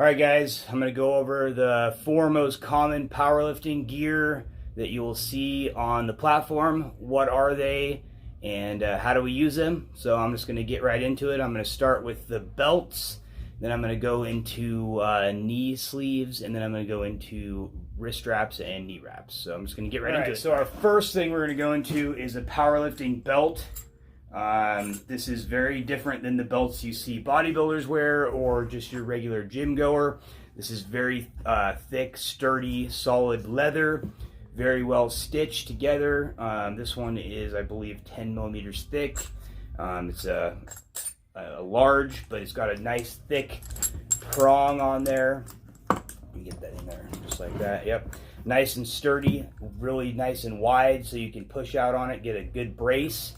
All right, guys, I'm going to go over the four most common powerlifting gear that you will see on the platform. What are they, and how do we use them? So I'm just going to get right into it. I'm going to start with the belts, then I'm going to go into knee sleeves, and then I'm going to go into wrist wraps and knee wraps. So I'm just going to get right into it. So our first thing we're going to go into is a powerlifting belt. This is very different than the belts you see bodybuilders wear or just your regular gym goer. This is very thick, sturdy, solid leather, very well stitched together. This one is, I believe, 10 millimeters thick. It's a large, but it's got a nice thick prong on there. Let me get that in there, just like that. Yep, nice and sturdy, really nice and wide, so you can push out on it, get a good brace.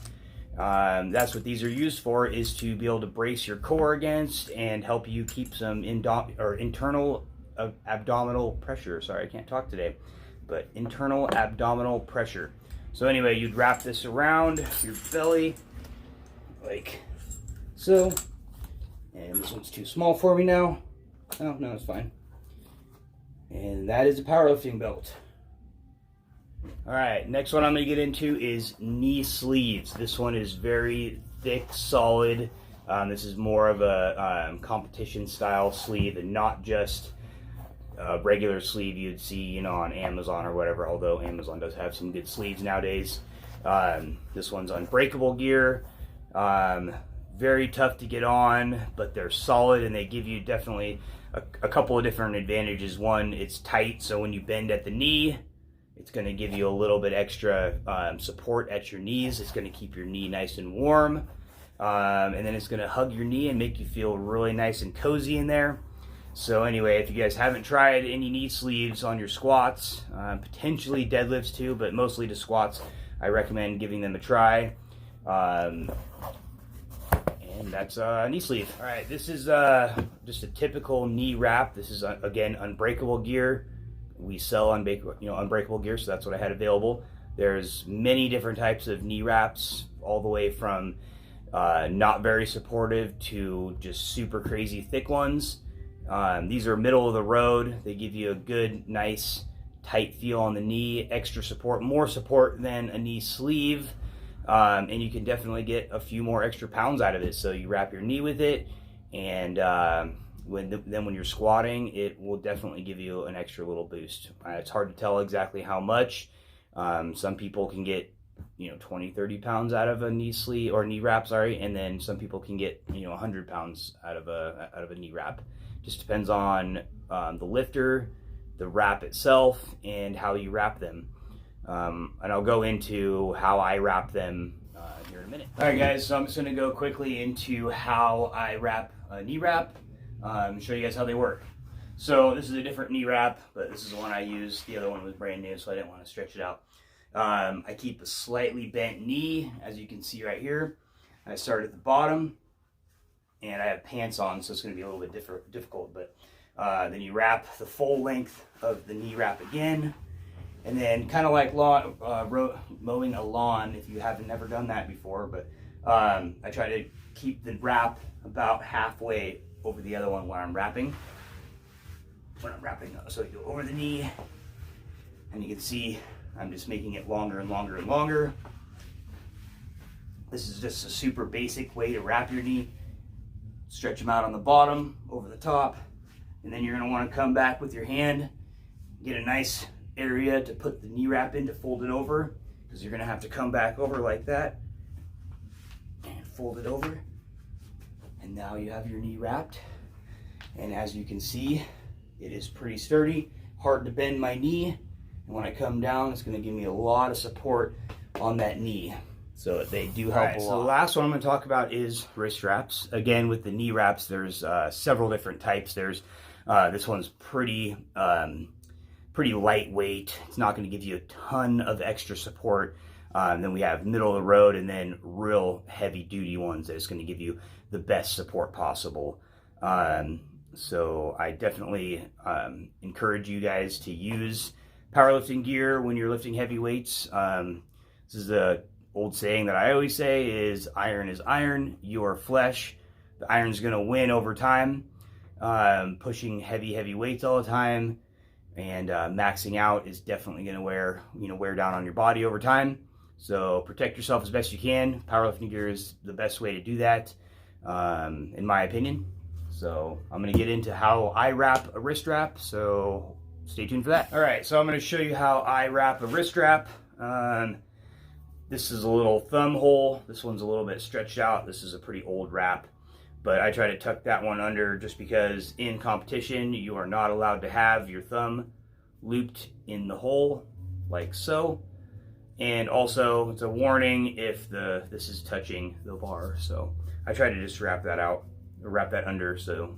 That's what these are used for, is to be able to brace your core against and help you keep some internal abdominal pressure. Sorry, I can't talk today, but internal abdominal pressure. So anyway, you'd wrap this around your belly like so. And this one's too small for me now. Oh, no, it's fine. And that is a powerlifting belt. All right, next one I'm going to get into is knee sleeves. This one is very thick, solid. This is more of a competition style sleeve and not just a regular sleeve you'd see, on Amazon or whatever, although Amazon does have some good sleeves nowadays. This one's unbreakable gear. Very tough to get on, but they're solid and they give you definitely a couple of different advantages. One, it's tight, so when you bend at the knee, it's going to give you a little bit extra support at your knees. It's going to keep your knee nice and warm. And then it's going to hug your knee and make you feel really nice and cozy in there. So anyway, if you guys haven't tried any knee sleeves on your squats, potentially deadlifts too, but mostly to squats, I recommend giving them a try. And that's a knee sleeve. All right, this is just a typical knee wrap. This is, again, unbreakable gear. We sell unbreakable gear, so that's what I had available. There's many different types of knee wraps, all the way from not very supportive to just super crazy thick ones. These are middle of the road. They give you a good, nice, tight feel on the knee, extra support, more support than a knee sleeve, and you can definitely get a few more extra pounds out of it. So you wrap your knee with it, and when you're squatting, it will definitely give you an extra little boost. It's hard to tell exactly how much. Some people can get 20-30 pounds out of a knee sleeve or knee wrap, and then some people can get 100 pounds out of a knee wrap. Just depends on the lifter, the wrap itself, and how you wrap them. And I'll go into how I wrap them here in a minute. All right, guys, so I'm just going to go quickly into how I wrap a knee wrap. Show you guys how they work. So this is a different knee wrap, but this is the one I used. The other one was brand new, so I didn't want to stretch it out. I keep a slightly bent knee, as you can see right here. I start at the bottom, and I have pants on, so it's going to be a little bit difficult. But then you wrap the full length of the knee wrap again, and then kind of like mowing a lawn, if you haven't never done that before. But I try to keep the wrap about halfway over the other one when I'm wrapping. So you go over the knee, and you can see I'm just making it longer and longer and longer. This is just a super basic way to wrap your knee. Stretch them out on the bottom, over the top, and then you're going to want to come back with your hand, get a nice area to put the knee wrap in to fold it over, because you're going to have to come back over like that and fold it over. And now you have your knee wrapped, and as you can see, it is pretty sturdy, hard to bend my knee, and when I come down, it's going to give me a lot of support on that knee. So they do help a lot. So the last one I'm going to talk about is wrist wraps. Again, with the knee wraps, there's several different types. There's this one's pretty lightweight. It's not going to give you a ton of extra support. Then we have middle of the road, and then real heavy duty ones that is going to give you the best support possible. So I definitely encourage you guys to use powerlifting gear when you're lifting heavy weights. This is a old saying that I always say is iron, your flesh. The iron's going to win over time. pushing heavy weights all the time, and maxing out is definitely going to wear down on your body over time. So protect yourself as best you can. Powerlifting gear is the best way to do that, in my opinion. So I'm going to get into how I wrap a wrist wrap, so stay tuned for that. All right, so I'm going to show you how I wrap a wrist wrap. This is a little thumb hole. This one's a little bit stretched out. This is a pretty old wrap, but I try to tuck that one under just because in competition you are not allowed to have your thumb looped in the hole like so. And also it's a warning if this is touching the bar. So I try to just wrap that out, or wrap that under. So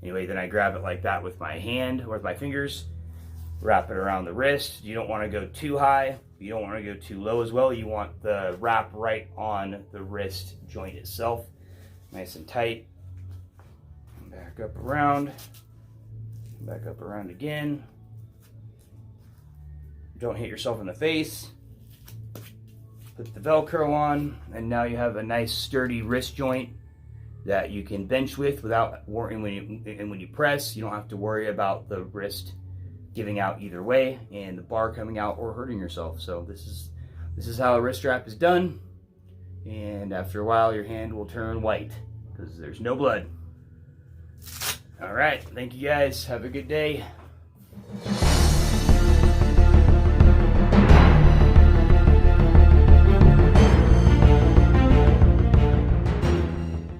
anyway, then I grab it like that with my hand or with my fingers, wrap it around the wrist. You don't want to go too high. You don't want to go too low as well. You want the wrap right on the wrist joint itself. Nice and tight. Back up around. Back up around again. Don't hit yourself in the face. Put the Velcro on, and now you have a nice sturdy wrist joint that you can bench with without worrying when you press. You don't have to worry about the wrist giving out either way and the bar coming out or hurting yourself. So this is how a wrist wrap is done, and after a while your hand will turn white because there's no blood. All right, thank you guys. Have a good day.